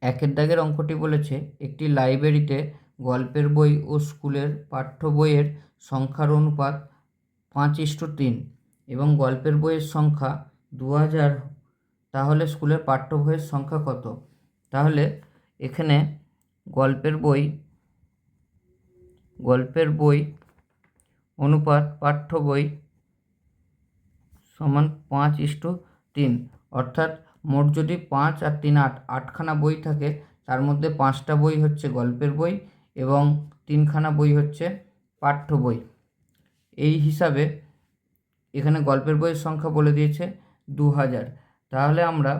একের দাগের অঙ্কটি বলেছে একটি লাইব্রেরিতে গল্পের বই ও স্কুলের পাঠ্য বইয়ের সংখ্যার অনুপাত 5:3 এবং গল্পের বইয়ের সংখ্যা 2000, তাহলে স্কুলের পাঠ্য বইয়ের সংখ্যা কত? তাহলে এখানে গল্পের বই অনুপাত পাঠ্য বই সমান 5:3, অর্থাৎ মোট যদি 5 আর 3 8খানা বই থাকে, তার মধ্যে 5টা বই হচ্ছে গল্পের বই এবং 3খানা বই হচ্ছে পাঠ্য বই। এই হিসাবে এখানে গল্পের বইয়ের সংখ্যা বলে দিয়েছে 2000। তাহলে আমরা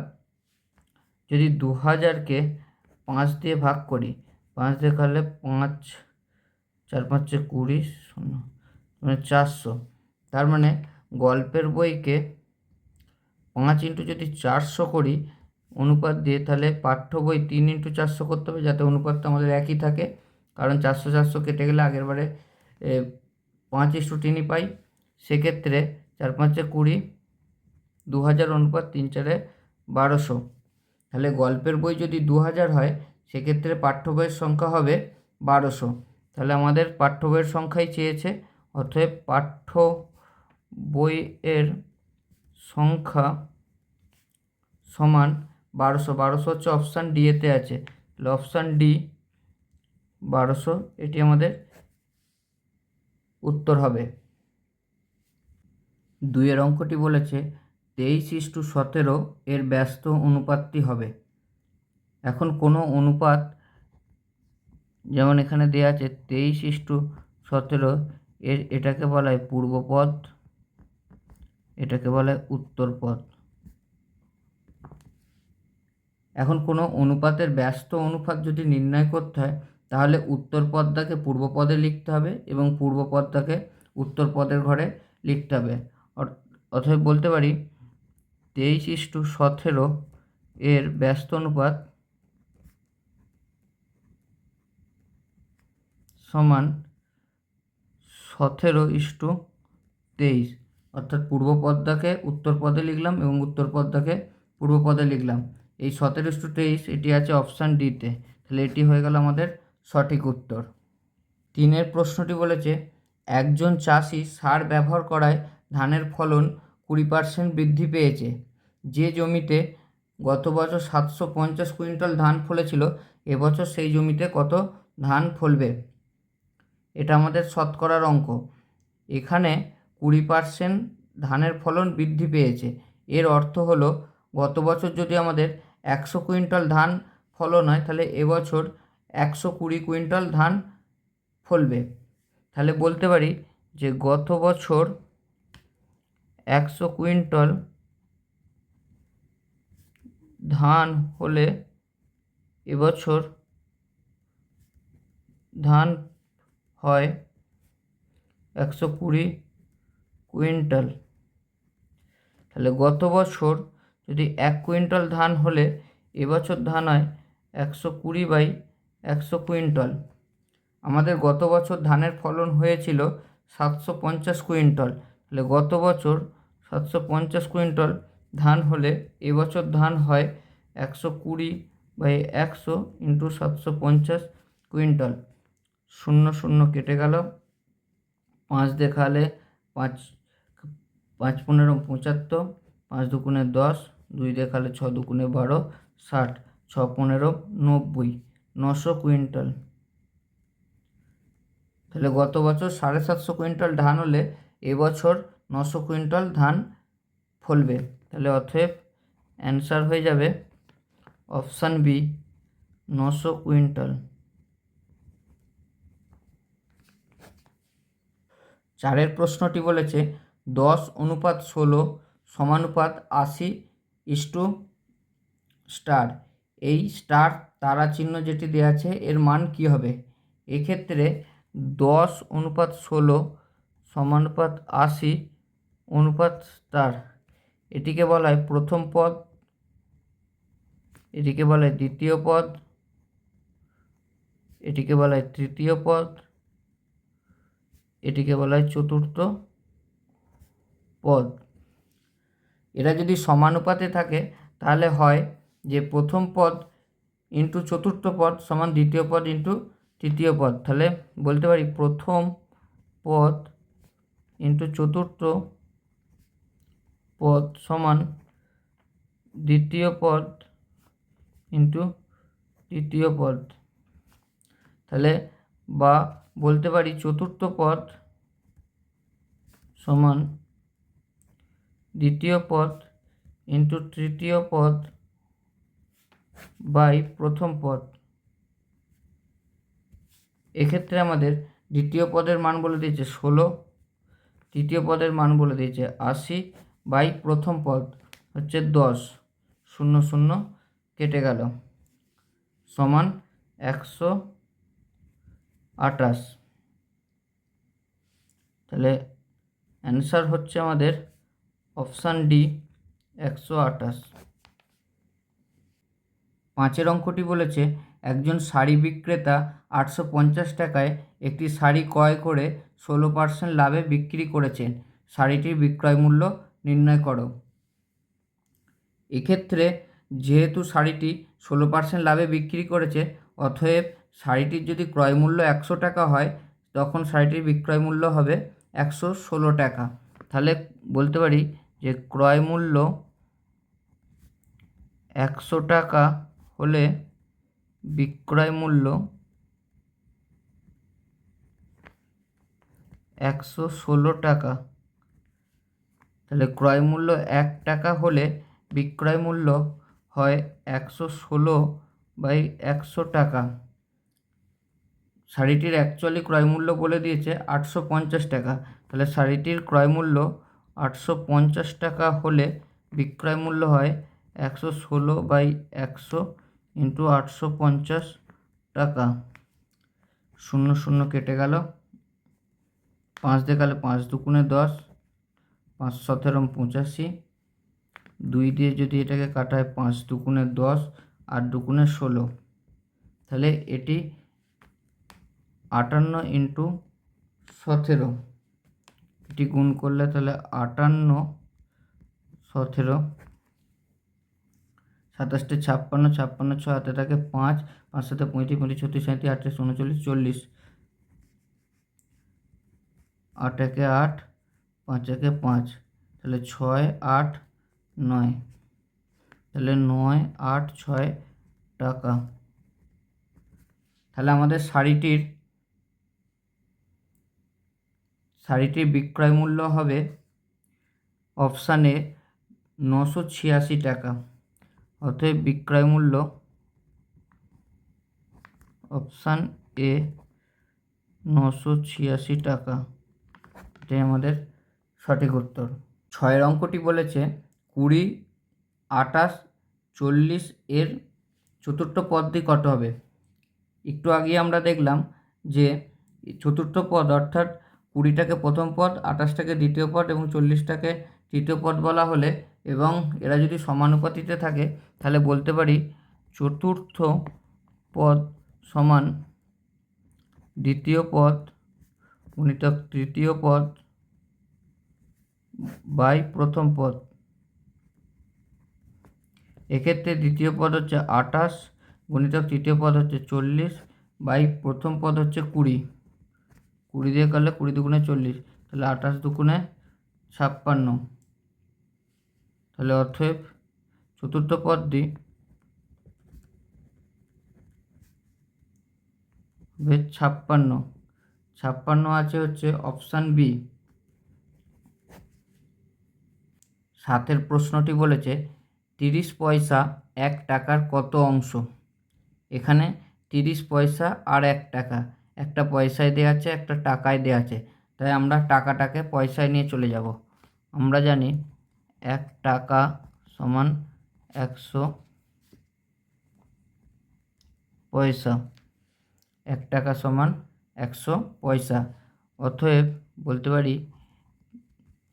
যদি 2000কে 5 দিয়ে ভাগ করি, 5 দিয়ে করলে 5 4 5 20, 0 মানে 400। তার মানে গল্পের বইকে 5 ইন্টু যদি 400 করি অনুপাত দিয়ে, তাহলে পাঠ্য বই 3 ইন্টু 400 করতে হবে, যাতে অনুপাতটা আমাদের একই থাকে। কারণ 400 400 কেটে গেলে আগেরবারে 5:3 পাই। সেক্ষেত্রে 4 5 20, 2000 অনুপাত 3 4 1200। তাহলে গল্পের বই যদি 2000 হয়, সেক্ষেত্রে পাঠ্য বইয়ের সংখ্যা হবে 1200। তাহলে আমাদের পাঠ্য বইয়ের সংখ্যাই চেয়েছে, অতএব পাঠ্য বইয়ের সংখ্যা সমান 1200। 1200 হচ্ছে অপশান ডি এতে আছে, তাহলে অপশান ডি 1200 এটি আমাদের উত্তর হবে। 2-এর অঙ্কটি বলেছে 23:17 এর ব্যস্ত অনুপাতটি হবে। এখন কোনো অনুপাত, যেমন এখানে দেওয়া আছে 23:17, এটাকে বলা হয় পূর্বপদ, এটাকে বলা হয় উত্তরপদ। এখন কোনো অনুপাতের ব্যস্ত অনুপাত যদি নির্ণয় করতে হয়, তাহলে উত্তর পদটাকে পূর্ব পদে লিখতে হবে এবং পূর্ব পদটাকে উত্তর পদের ঘরে লিখতে হবে। অতএব বলতে পারি 23:17 এর ব্যস্ত অনুপাত সমান 17:23, অর্থাৎ পূর্ব পদটাকে উত্তর পদে লিখলাম এবং উত্তর পদটাকে পূর্ব পদে লিখলাম। এই 17:23 এটি আছে অপশান ডিতে, তাহলে এটি হয়ে গেল আমাদের সঠিক উত্তর। 3-এর প্রশ্নটি বলেছে একজন চাষি সার ব্যবহার করায় ধানের ফলন 20% বৃদ্ধি পেয়েছে। যে জমিতে গত বছর 750 কুইন্টাল ধান ফলেছিল, এবছর সেই জমিতে কত ধান ফলবে? এটা আমাদের শতকরার অঙ্ক। এখানে 20% ধানের ফলন বৃদ্ধি পেয়েছে, এর অর্থ হলো গত বছর যদি আমাদের 100 কুইন্টাল ধান ফলন হয়, তাহলে এবছর 120 কুইন্টাল ধান ফলবে। তাহলে বলতে পারি যে গত বছর 100 কুইন্টাল ধান হলে এবছর ধান হয় 120 কুইন্টাল। তাহলে গত বছর যদি 1 কুইন্টাল ধান হলে এবছর ধান হয় 120/100 কুইন্টাল। আমাদের গত বছর ধানের ফলন হয়েছিল 750 কুইন্টাল, তাহলে গত বছর 750 কুইন্টাল ধান হলে এবছর ধান হয় 120/100 ইন্টু 750 কুইন্টাল। 0 0 কেটে গেল, 5 দেখালে 5 5 15 75, 5 2 10, 2 দেখালে 6 2 12, 60, 6 15 90, 900 কুইন্টাল। তাহলে গত বছর 750 কুইন্টাল ধান হলে এবছর 900 কুইন্টাল ধান ফলবে। তাহলে অতএব অ্যান্সার হয়ে যাবে অপশান বি 900 কুইন্টাল। 4-এর প্রশ্নটি বলেছে 10:16 সমানুপাত 80:*। এই স্টার তারা চিহ্ন যেটি দেওয়া আছে এর মান কী হবে? এক্ষেত্রে 10:16 সমানুপাত 80:*, এটিকে বলা হয় প্রথম পদ, এটিকে বলা হয় দ্বিতীয় পদ, এটিকে বলা হয় তৃতীয় পদ, এটিকে বলা হয় চতুর্থ পদ। এরা যদি সমানুপাতে থাকে, তাহলে হয় যে প্রথম পদ ইন্টু চতুর্থ পদ সমান দ্বিতীয় পদ ইন্টু তৃতীয় পদ। তাহলে বলতে পারি প্রথম পদ ইন্টু চতুর্থ পদ সমান দ্বিতীয় পদ ইন্টু তৃতীয় পদ। তাহলে বা বলতে পারি চতুর্থ পদ সমান দ্বিতীয় পদ ইন্টু তৃতীয় পদ বাই প্রথম পদ। এক্ষেত্রে আমাদের দ্বিতীয় পদের মান বলে দিয়েছে 16, তৃতীয় পদের মান বলে দিয়েছে 80 বাই প্রথম পদ হচ্ছে 10, 0 0 কেটে গেল সমান 128। তাহলে অ্যান্সার হচ্ছে আমাদের অপশান ডি 128। 5 অঙ্কটি বলেছে একজন শাড়ি বিক্রেতা 850 টাকায় একটি শাড়ি ক্রয় করে 16% লাভে বিক্রি করেছেন। শাড়িটির বিক্রয় মূল্য নির্ণয় করো। এক্ষেত্রে যেহেতু শাড়িটি 16% লাভে বিক্রি করেছে, অতএব শাড়িটির যদি ক্রয় মূল্য 100 টাকা হয় তখন শাড়িটির বিক্রয় মূল্য হবে 116 টাকা। তাহলে বলতে পারি যে ক্রয় মূল্য 100 টাকা হলে বিক্রয় মূল্য 116 টাকা। তাহলে ক্রয় মূল্য 1 টাকা হলে বিক্রয় মূল্য হয় 116 বাই 100 টাকা। শাড়িটির অ্যাকচুয়ালি ক্রয় মূল্য বলে দিয়েছে 850 টাকা। তাহলে শাড়িটির ক্রয় মূল্য 850 টাকা হলে বিক্রয় মূল্য হয় 116 বাই 100 ইন্টু 850 টাকা। 0 0 কেটে গেল, 5 দিয়ে গেলে 5 দুগুণে 10, 5 17 85, 2 দিয়ে যদি এটাকে কাটায় 5 দুগুণে 10, 8 দুগুণে 16। তাহলে এটি 58 ইন্টু 17, এটি গুণ করলে তাহলে 58 17, 27 56, 56 6 হাতে থাকে 5, 5 সাথে 35 35 36 37 38 39 40, 8 একে 8, 5 একে 5, তাহলে 6 8 9, তাহলে 9 8 6 টাকা। তাহলে আমাদের শাড়িটির বিক্রয় মূল্য হবে অপশানে 986 টাকা। অতএব বিক্রয় মূল্য অপশান এ 986 টাকা, এটাই আমাদের সঠিক উত্তর। 6 অঙ্কটি বলেছে 20 28 40 এর চতুর্থ পদটি কত হবে। একটু আগে আমরা দেখলাম যে চতুর্থ পদ অর্থাৎ 20টাকে প্রথম পদ, 28টাকে দ্বিতীয় পদ এবং 40টাকে তৃতীয় পদ বলা হলে এবং এরা যদি সমানুপাতিতে থাকে তাহলে বলতে পারি চতুর্থ পদ সমান দ্বিতীয় পদ গুণিতক তৃতীয় পদ বাই প্রথম পদ। এক্ষেত্রে দ্বিতীয় পদ হচ্ছে 28 গুণিতক তৃতীয় পদ হচ্ছে 40 বাই প্রথম পদ হচ্ছে 20, 20 দিয়ে করলে 20 দুগুণে 40, তাহলে 28 দুগুণে 56। তাহলে অতএব চতুর্থ পদটি হবে 56। 56 আছে হচ্ছে অপশান বি। 7 প্রশ্নটি বলেছে 30 পয়সা 1 টাকার কত অংশ। এখানে 30 পয়সা আর 1 টাকা, একটা পয়সায় দেওয়া আছে একটা টাকায় দেওয়া আছে, তাই আমরা টাকাটাকে পয়সায় নিয়ে চলে যাব। আমরা জানি 1 টাকা সমান 100 পয়সা, 1 টাকা সমান 100 পয়সা। অতএব বলতে পারি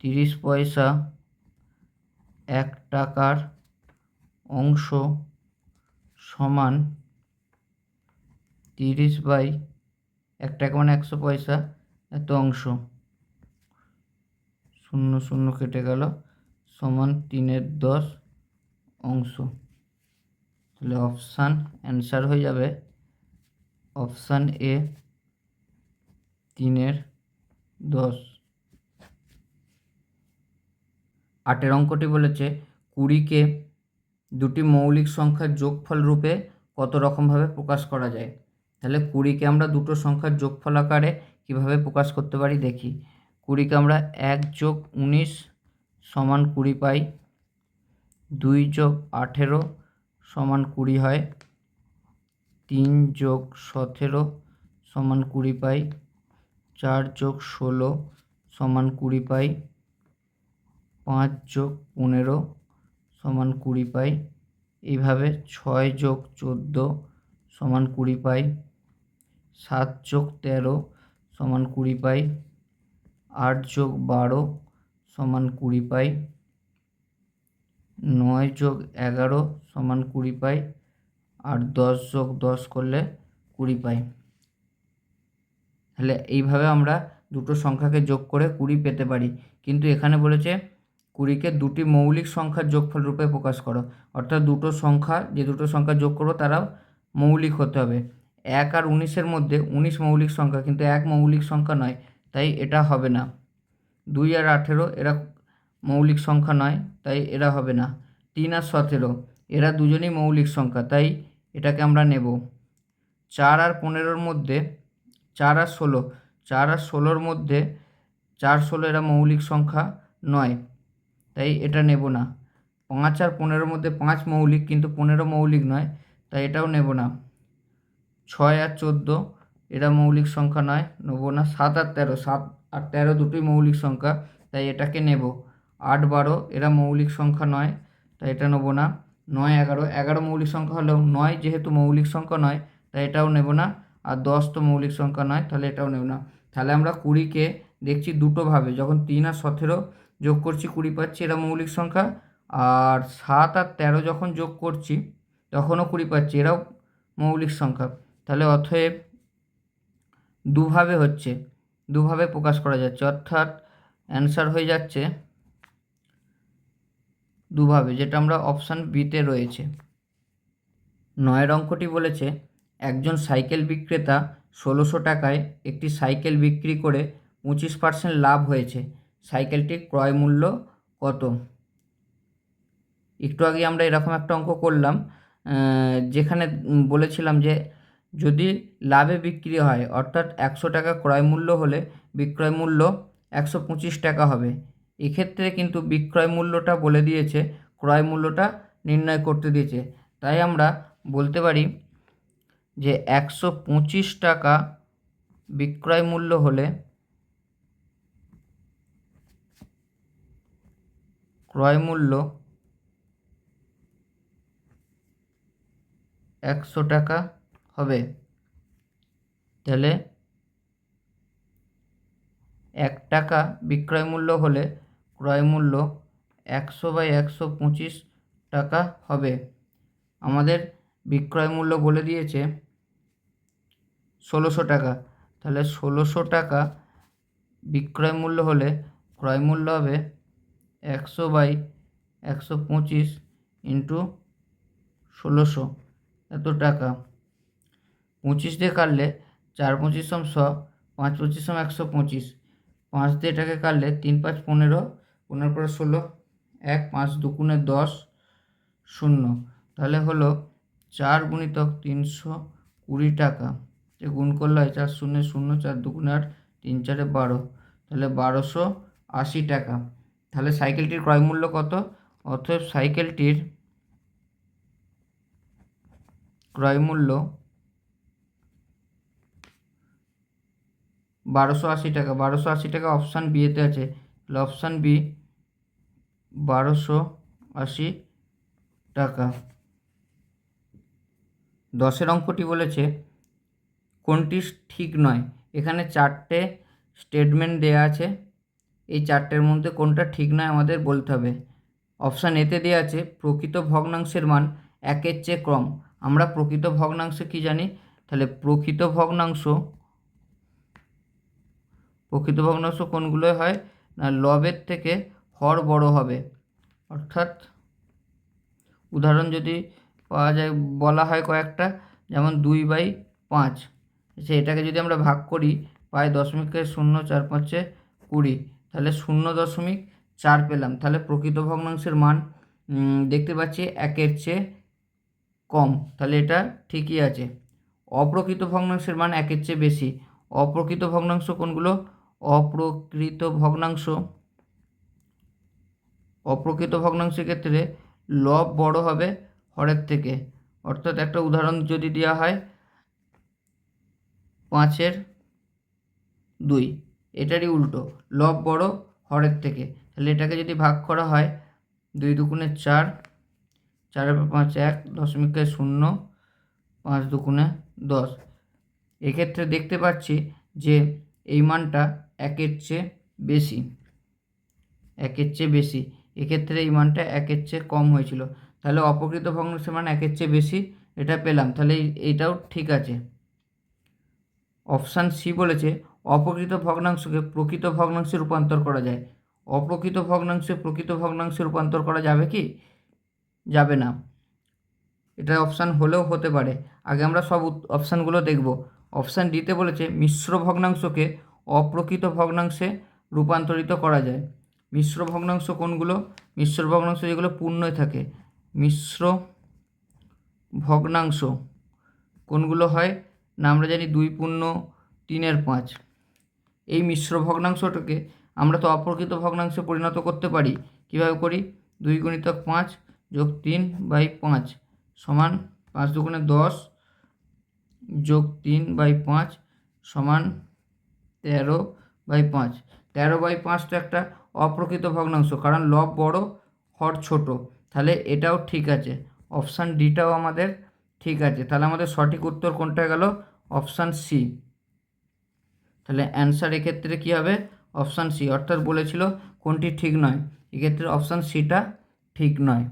30 পয়সা 1 টাকার অংশ সমান 30 বাই 1 টাকা মানে 100 পয়সা, এত অংশ, 0 0 কেটে গেল সমান 3/10 অংশ। তাহলে অপশান অ্যান্সার হয়ে যাবে অপশান এ 3/10। 8 অঙ্কটি বলেছে 20কে দুটি মৌলিক সংখ্যার যোগফল রূপে কত রকমভাবে প্রকাশ করা যায়। তাহলে 20কে আমরা দুটো সংখ্যার যোগফল আকারে কীভাবে প্রকাশ করতে পারি দেখি। 20কে আমরা 1 + 19 = 20 পাই, 2 + 18 = 20 হয়, 3 + 17 = 20 পাই, 4 + 16 = 20 পাই, 5 + 15 = 20 পাই, এইভাবে 6 + 14 = 20 পাই, 7 + 13 = 20 পাই, 8 + 12 = 20 পাই, 9 + 11 = 20 পাই, আর 10 + 10 করলে 20 পাই। তাহলে এইভাবে আমরা দুটো সংখ্যাকে যোগ করে 20 পেতে পারি। কিন্তু এখানে বলেছে 20কে দুটি মৌলিক সংখ্যার যোগফল রূপে প্রকাশ করো, অর্থাৎ দুটো সংখ্যা যোগ করবো তারা মৌলিক হতে হবে। 1 আর 19-এর মধ্যে 19 মৌলিক সংখ্যা, কিন্তু 1 মৌলিক সংখ্যা নয়, তাই এটা হবে না। 2 আর 18 এরা মৌলিক সংখ্যা নয়, তাই এরা হবে না। 3 আর 17 এরা দুজনেই মৌলিক সংখ্যা, তাই এটাকে আমরা নেব। 4 আর 15-র মধ্যে 4 আর 16-র মধ্যে 4, 16 এরা মৌলিক সংখ্যা নয়, তাই এটা নেব না। 5 আর 15-র মধ্যে 5 মৌলিক, কিন্তু 15 মৌলিক নয়, তাই এটাও নেব না। 6 আর 14 এরা মৌলিক সংখ্যা নয়, নেব না। 7 আর 13 দুটোই মৌলিক সংখ্যা, তাই এটাকে নেব। 8, 12 এরা মৌলিক সংখ্যা নয়, তাই এটা নেব না। 9, 11 মৌলিক সংখ্যা হলেও 9 যেহেতু মৌলিক সংখ্যা নয়, তাই এটাও নেব না। আর 10 তো মৌলিক সংখ্যা নয়, তাহলে এটাও নেব না। তাহলে আমরা 20কে দেখছি দুটোভাবে, যখন 3 আর 17 যোগ করছি 20 পাচ্ছি, এরা মৌলিক সংখ্যা। আর 7 আর 13 যখন যোগ করছি তখনও 20 পাচ্ছি, এরাও মৌলিক সংখ্যা। তাহলে অতএব দুভাবে প্রকাশ করা যাচ্ছে, অর্থাৎ অ্যান্সার হয়ে যাচ্ছে দুভাবে, যেটা আমরা অপশান বিতে রয়েছে। 9 অঙ্কটি বলেছে একজন সাইকেল বিক্রেতা 1600 টাকায় একটি সাইকেল বিক্রি করে 25% লাভ হয়েছে, সাইকেলটির ক্রয় মূল্য কত? একটু আগে আমরা এরকম একটা অঙ্ক করলাম, যেখানে বলেছিলাম যে যদি লাভে বিক্রি হয়, অর্থাৎ 100 টাকা ক্রয় মূল্য হলে বিক্রয় মূল্য 125 টাকা হবে। এক্ষেত্রে কিন্তু বিক্রয় মূল্যটা বলে দিয়েছে, ক্রয় মূল্যটা নির্ণয় করতে দিয়েছে, তাই আমরা বলতে পারি যে 125 টাকা বিক্রয় মূল্য হলে ক্রয় মূল্য 100 টাকা হবে। তাহলে 1 টাকা বিক্রয় মূল্য হলে ক্রয় মূল্য 100/125 টাকা হবে। আমাদের বিক্রয় মূল্য বলে দিয়েছে 1600 টাকা, তাহলে 1600 টাকা বিক্রয় মূল্য হলে ক্রয় মূল্য হবে 100/125 ইন্টু 1600, এত টাকা। 25 দিয়ে কাটলে 4 25 = 100, 5 25 = 125, 5 দিয়ে এটাকে কাটলে 3 5 15, 15 করে 16, 1 5 2 10 0, তাহলে হলো 4 × 320 টাকা। যে গুণ করলে হয় 4 0 0, 4 2 8, 3 4 12, তাহলে 1280 টাকা। তাহলে সাইকেলটির ক্রয় মূল্য কত? অতএব সাইকেলটির ক্রয় মূল্য 1280 টাকা। 1280 টাকা অপশান বি এতে আছে, তাহলে অপশান বি 1280 টাকা। 10 অঙ্কটি বলেছে কোনটি ঠিক নয়? এখানে 4টে স্টেটমেন্ট দেওয়া আছে, এই 4টের মধ্যে কোনটা ঠিক নয় আমাদের বলতে হবে। অপশান এতে দেওয়া আছে প্রকৃত ভগ্নাংশের মান 1-এর চেয়ে কম। আমরা প্রকৃত ভগ্নাংশ কি জানি? তাহলে প্রকৃত ভগ্নাংশ কোনগুলো হয় না, লবের থেকে হর বড় হবে। অর্থাৎ উদাহরণ যদি পাওয়া যায়, বলা হয় কয়েকটা, যেমন 2/5। এটাকে যদি আমরা ভাগ করি পাই 0.04 20, তাহলে 0.4 পেলাম। তাহলে প্রকৃত ভগ্নাংশের মান দেখতে পাচ্ছি 1-এর চেয়ে কম, তাহলে এটা ঠিকই আছে। অপ্রকৃত ভগ্নাংশের মান 1-এর চেয়ে বেশি। অপ্রকৃত ভগ্নাংশ কোনগুলো? অপ্রকৃত ভগ্নাংশের ক্ষেত্রে লব বড় হবে হরের থেকে। অর্থাৎ একটা উদাহরণ যদি দেওয়া হয় 5/2, এটারই উল্টো, লব বড় হরের থেকে। তাহলে এটাকে যদি ভাগ করা হয় 2 দুগুণে 4, 4/5 1, 0.0, 5 দুগুণে 10। এক্ষেত্রে দেখতে পাচ্ছি যে এই মানটা 1-এর চেয়ে বেশি, 1-এর চেয়ে বেশি। এক্ষেত্রে এই মানটা 1-এর চেয়ে কম হয়েছিল, তাহলে অপ্রকৃত ভগ্নাংশের মান 1-এর চেয়ে বেশি, এটা পেলাম। তাহলে এইটাও ঠিক আছে। অপশান সি বলেছে অপ্রকৃত ভগ্নাংশকে প্রকৃত ভগ্নাংশে রূপান্তর করা যায়। অপ্রকৃত ভগ্নাংশে প্রকৃত ভগ্নাংশে রূপান্তর করা যাবে কি? যাবে না। এটা অপশান হলেও হতে পারে। আগে আমরা সব অপশানগুলো দেখব। অপশান ডিতে বলেছে মিশ্র ভগ্নাংশকে অপ্রকৃত ভগ্নাংশে রূপান্তরিত করা যায়। মিশ্র ভগ্নাংশ কোনগুলো? মিশ্র ভগ্নাংশ যেগুলো পূর্ণই থাকে। মিশ্র ভগ্নাংশ কোনগুলো হয় না? আমরা জানি 2/3/5। এই মিশ্র ভগ্নাংশটাকে আমরা তো অপ্রকৃত ভগ্নাংশে পরিণত করতে পারি। কীভাবে করি? 2 × 5 + 3/5 সমান 5 দুগুণে 10 যোগ 3/5 সমান 13/5। 13/5 তো একটা অপ্রকৃত ভগ্নাংশ, কারণ লব বড় হর ছোট। তাহলে এটাও ঠিক আছে। অপশান ডিটাও আমাদের ঠিক আছে। তাহলে আমাদের সঠিক উত্তর কোনটা গেল? Option C. তাহলে অ্যান্সার এক্ষেত্রে কী হবে? Option C. অর্থাৎ বলেছিল কোনটি ঠিক নয়, এক্ষেত্রে অপশান সিটা ঠিক নয়।